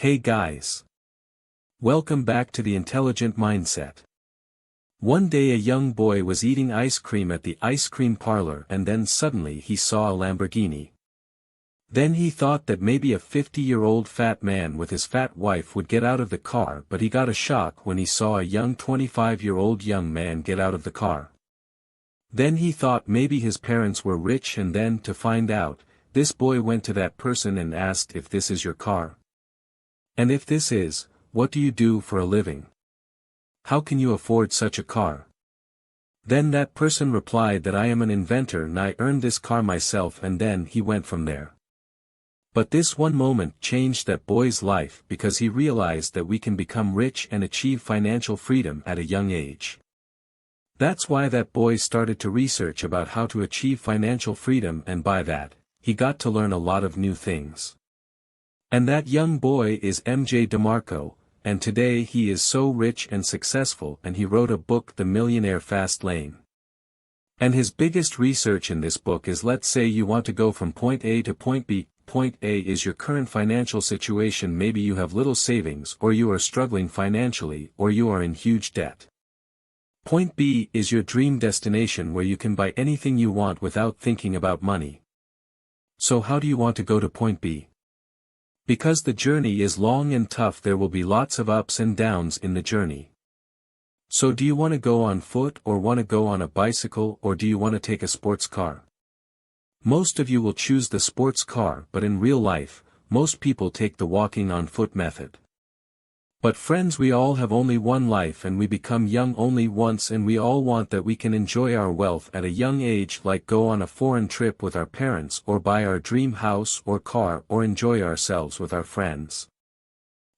Hey guys! Welcome back to the Intelligent Mindset. One day a young boy was eating ice cream at the ice cream parlor and then suddenly he saw a Lamborghini. Then he thought that maybe a 50-year-old fat man with his fat wife would get out of the car, but he got a shock when he saw a young 25-year-old young man get out of the car. Then he thought maybe his parents were rich, and then to find out, this boy went to that person and asked if this is your car. And if this is, what do you do for a living? How can you afford such a car? Then that person replied that I am an inventor and I earned this car myself, and then he went from there. But this one moment changed that boy's life because he realized that we can become rich and achieve financial freedom at a young age. That's why that boy started to research about how to achieve financial freedom, and by that, he got to learn a lot of new things. And that young boy is MJ DeMarco, and today he is so rich and successful, and he wrote a book, The Millionaire Fastlane. And his biggest research in this book is, let's say you want to go from point A to point B. Point A is your current financial situation. Maybe you have little savings, or you are struggling financially, or you are in huge debt. Point B is your dream destination where you can buy anything you want without thinking about money. So how do you want to go to point B? Because the journey is long and tough, there will be lots of ups and downs in the journey. So do you want to go on foot, or want to go on a bicycle, or do you want to take a sports car? Most of you will choose the sports car, but in real life, most people take the walking on foot method. But friends, we all have only one life and we become young only once, and we all want that we can enjoy our wealth at a young age, like go on a foreign trip with our parents, or buy our dream house or car, or enjoy ourselves with our friends.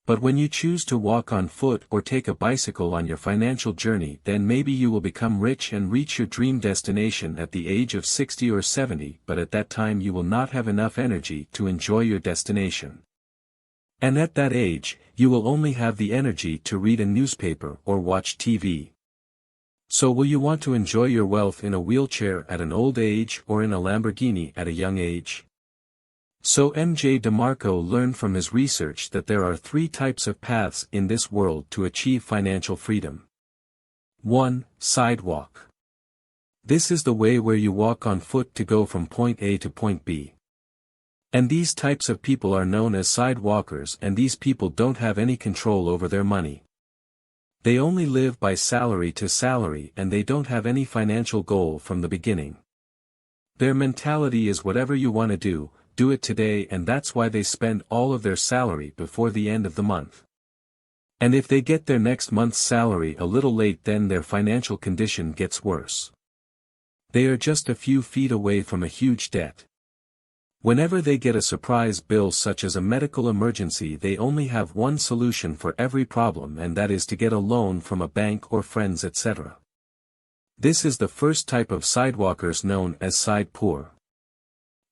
But when you choose to walk on foot or take a bicycle on your financial journey, then maybe you will become rich and reach your dream destination at the age of 60 or 70, but at that time you will not have enough energy to enjoy your destination. And at that age, you will only have the energy to read a newspaper or watch TV. So will you want to enjoy your wealth in a wheelchair at an old age, or in a Lamborghini at a young age? So MJ DeMarco learned from his research that there are three types of paths in this world to achieve financial freedom. 1. Sidewalk. This is the way where you walk on foot to go from point A to point B. And these types of people are known as sidewalkers, and these people don't have any control over their money. They only live by salary to salary, and they don't have any financial goal from the beginning. Their mentality is whatever you want to do it today, and that's why they spend all of their salary before the end of the month. And if they get their next month's salary a little late, then their financial condition gets worse. They are just a few feet away from a huge debt. Whenever they get a surprise bill such as a medical emergency, they only have one solution for every problem, and that is to get a loan from a bank or friends, etc. This is the first type of sidewalkers, known as side poor.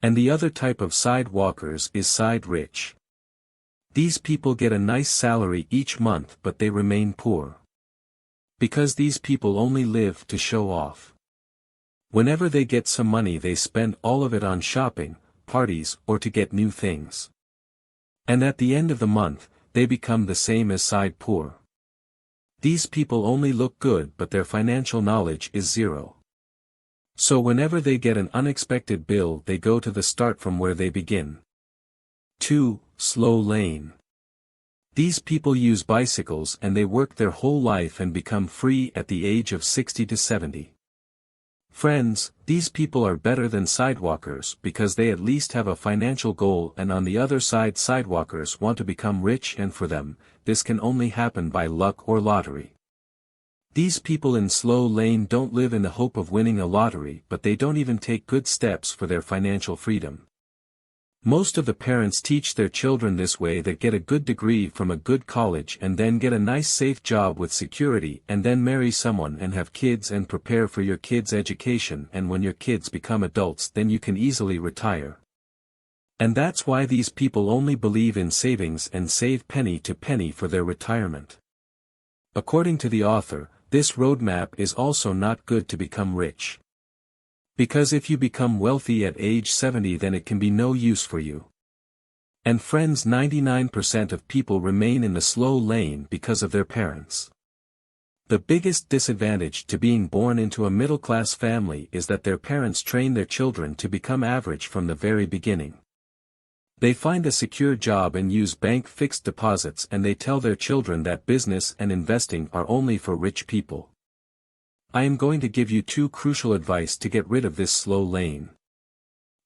And the other type of sidewalkers is side rich. These people get a nice salary each month, but they remain poor. Because these people only live to show off. Whenever they get some money, they spend all of it on shopping, parties, or to get new things. And at the end of the month, they become the same as side poor. These people only look good, but their financial knowledge is zero. So whenever they get an unexpected bill, they go to the start from where they begin. 2. Slow lane. These people use bicycles and they work their whole life and become free at the age of 60 to 70. Friends, these people are better than sidewalkers because they at least have a financial goal, and on the other side, sidewalkers want to become rich, and for them, this can only happen by luck or lottery. These people in slow lane don't live in the hope of winning a lottery, but they don't even take good steps for their financial freedom. Most of the parents teach their children this way, that get a good degree from a good college and then get a nice safe job with security, and then marry someone and have kids and prepare for your kids' education, and when your kids become adults, then you can easily retire. And that's why these people only believe in savings and save penny to penny for their retirement. According to the author, this roadmap is also not good to become rich. Because if you become wealthy at age 70, then it can be no use for you. And friends, 99% of people remain in the slow lane because of their parents. The biggest disadvantage to being born into a middle-class family is that their parents train their children to become average from the very beginning. They find a secure job and use bank fixed deposits, and they tell their children that business and investing are only for rich people. I am going to give you two crucial advice to get rid of this slow lane.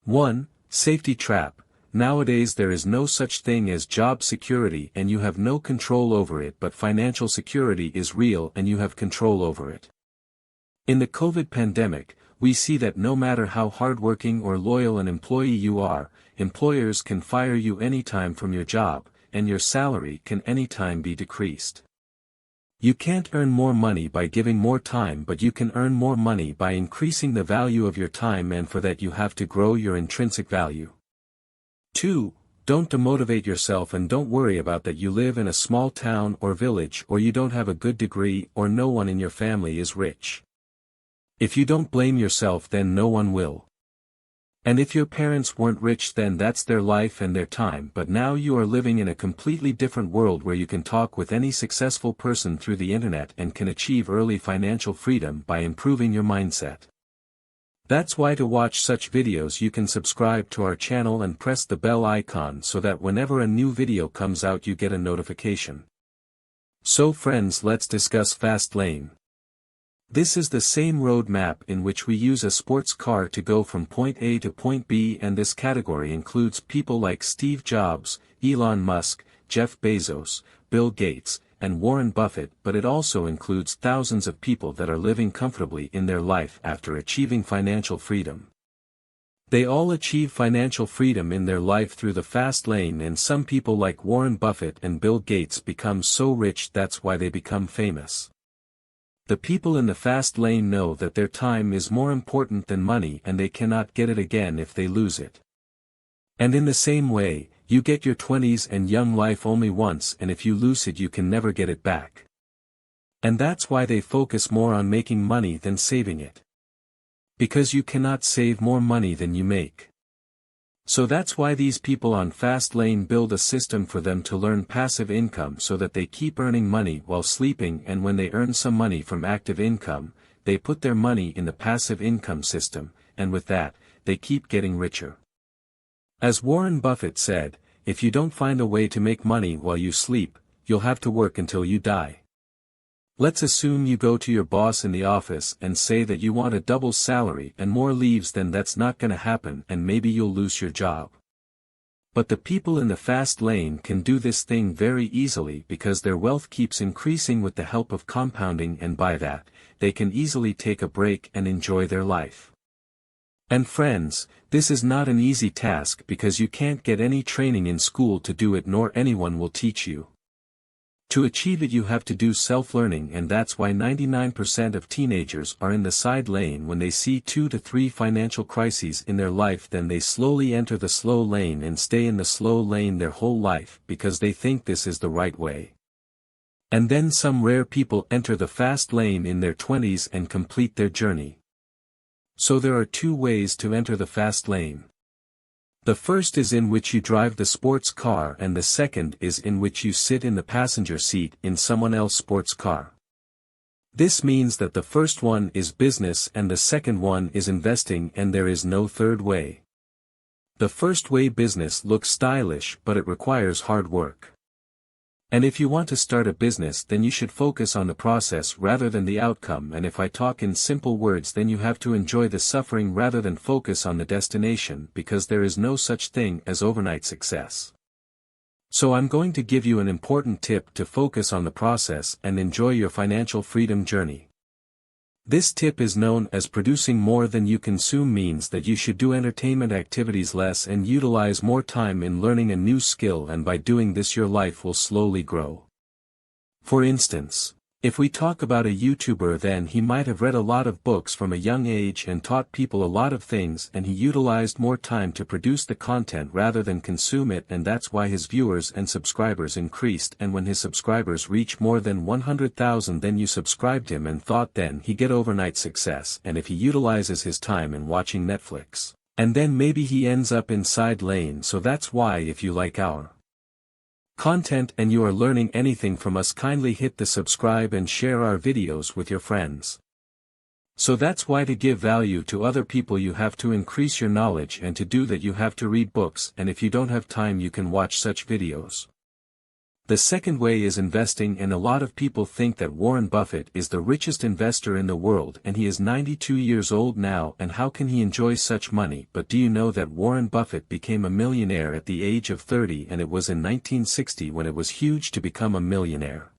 1. Safety trap. Nowadays there is no such thing as job security and you have no control over it, but financial security is real and you have control over it. In the COVID pandemic, we see that no matter how hardworking or loyal an employee you are, employers can fire you anytime from your job, and your salary can anytime be decreased. You can't earn more money by giving more time, but you can earn more money by increasing the value of your time, and for that you have to grow your intrinsic value. 2. Don't demotivate yourself and don't worry about that you live in a small town or village or you don't have a good degree or no one in your family is rich. If you don't blame yourself, then no one will. And if your parents weren't rich, then that's their life and their time, but now you are living in a completely different world where you can talk with any successful person through the internet and can achieve early financial freedom by improving your mindset. That's why to watch such videos you can subscribe to our channel and press the bell icon so that whenever a new video comes out you get a notification. So friends, let's discuss Fastlane. This is the same roadmap in which we use a sports car to go from point A to point B, and this category includes people like Steve Jobs, Elon Musk, Jeff Bezos, Bill Gates, and Warren Buffett, but it also includes thousands of people that are living comfortably in their life after achieving financial freedom. They all achieve financial freedom in their life through the fast lane, and some people like Warren Buffett and Bill Gates become so rich that's why they become famous. The people in the fast lane know that their time is more important than money and they cannot get it again if they lose it. And in the same way, you get your 20s and young life only once, and if you lose it you can never get it back. And that's why they focus more on making money than saving it. Because you cannot save more money than you make. So that's why these people on Fastlane build a system for them to learn passive income so that they keep earning money while sleeping, and when they earn some money from active income, they put their money in the passive income system, and with that, they keep getting richer. As Warren Buffett said, if you don't find a way to make money while you sleep, you'll have to work until you die. Let's assume you go to your boss in the office and say that you want a double salary and more leaves, then that's not gonna happen and maybe you'll lose your job. But the people in the fast lane can do this thing very easily because their wealth keeps increasing with the help of compounding, and by that, they can easily take a break and enjoy their life. And friends, this is not an easy task because you can't get any training in school to do it, nor anyone will teach you. To achieve it you have to do self-learning, and that's why 99% of teenagers are in the side lane. When they see 2 to 3 financial crises in their life, then they slowly enter the slow lane and stay in the slow lane their whole life because they think this is the right way. And then some rare people enter the fast lane in their 20s and complete their journey. So there are 2 ways to enter the fast lane. The first is in which you drive the sports car, and the second is in which you sit in the passenger seat in someone else's sports car. This means that the first one is business and the second one is investing, and there is no third way. The first way, business, looks stylish but it requires hard work. And if you want to start a business, then you should focus on the process rather than the outcome, and if I talk in simple words, then you have to enjoy the suffering rather than focus on the destination, because there is no such thing as overnight success. So I'm going to give you an important tip to focus on the process and enjoy your financial freedom journey. This tip is known as producing more than you consume, means that you should do entertainment activities less and utilize more time in learning a new skill, and by doing this your life will slowly grow. For instance, if we talk about a YouTuber, then he might have read a lot of books from a young age and taught people a lot of things, and he utilized more time to produce the content rather than consume it, and that's why his viewers and subscribers increased, and when his subscribers reach more than 100,000 then you subscribed him and thought then he get overnight success, and if he utilizes his time in watching Netflix, And then maybe he ends up in side lane, so that's why if you like our content and you are learning anything from us, kindly hit the subscribe and share our videos with your friends. So that's why to give value to other people you have to increase your knowledge, and to do that you have to read books, and if you don't have time you can watch such videos. The second way is investing, and a lot of people think that Warren Buffett is the richest investor in the world, and he is 92 years old now, and how can he enjoy such money? But do you know that Warren Buffett became a millionaire at the age of 30, and it was in 1960 when it was huge to become a millionaire.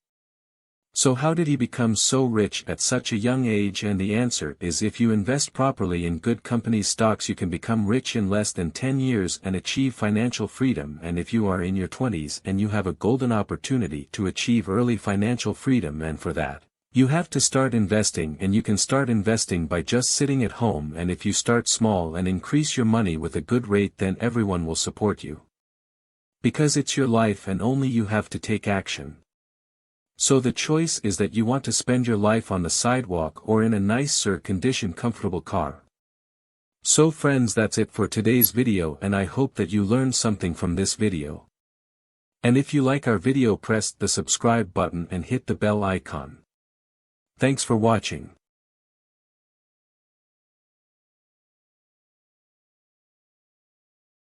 So how did he become so rich at such a young age? And the answer is, if you invest properly in good companies' stocks, you can become rich in less than 10 years and achieve financial freedom. And if you are in your 20s and you have a golden opportunity to achieve early financial freedom, and for that, you have to start investing, and you can start investing by just sitting at home. And if you start small and increase your money with a good rate, then everyone will support you. Because it's your life and only you have to take action. So the choice is that you want to spend your life on the sidewalk or in a nice air-conditioned comfortable car. So friends, that's it for today's video, and I hope that you learned something from this video. And if you like our video, press the subscribe button and hit the bell icon. Thanks for watching.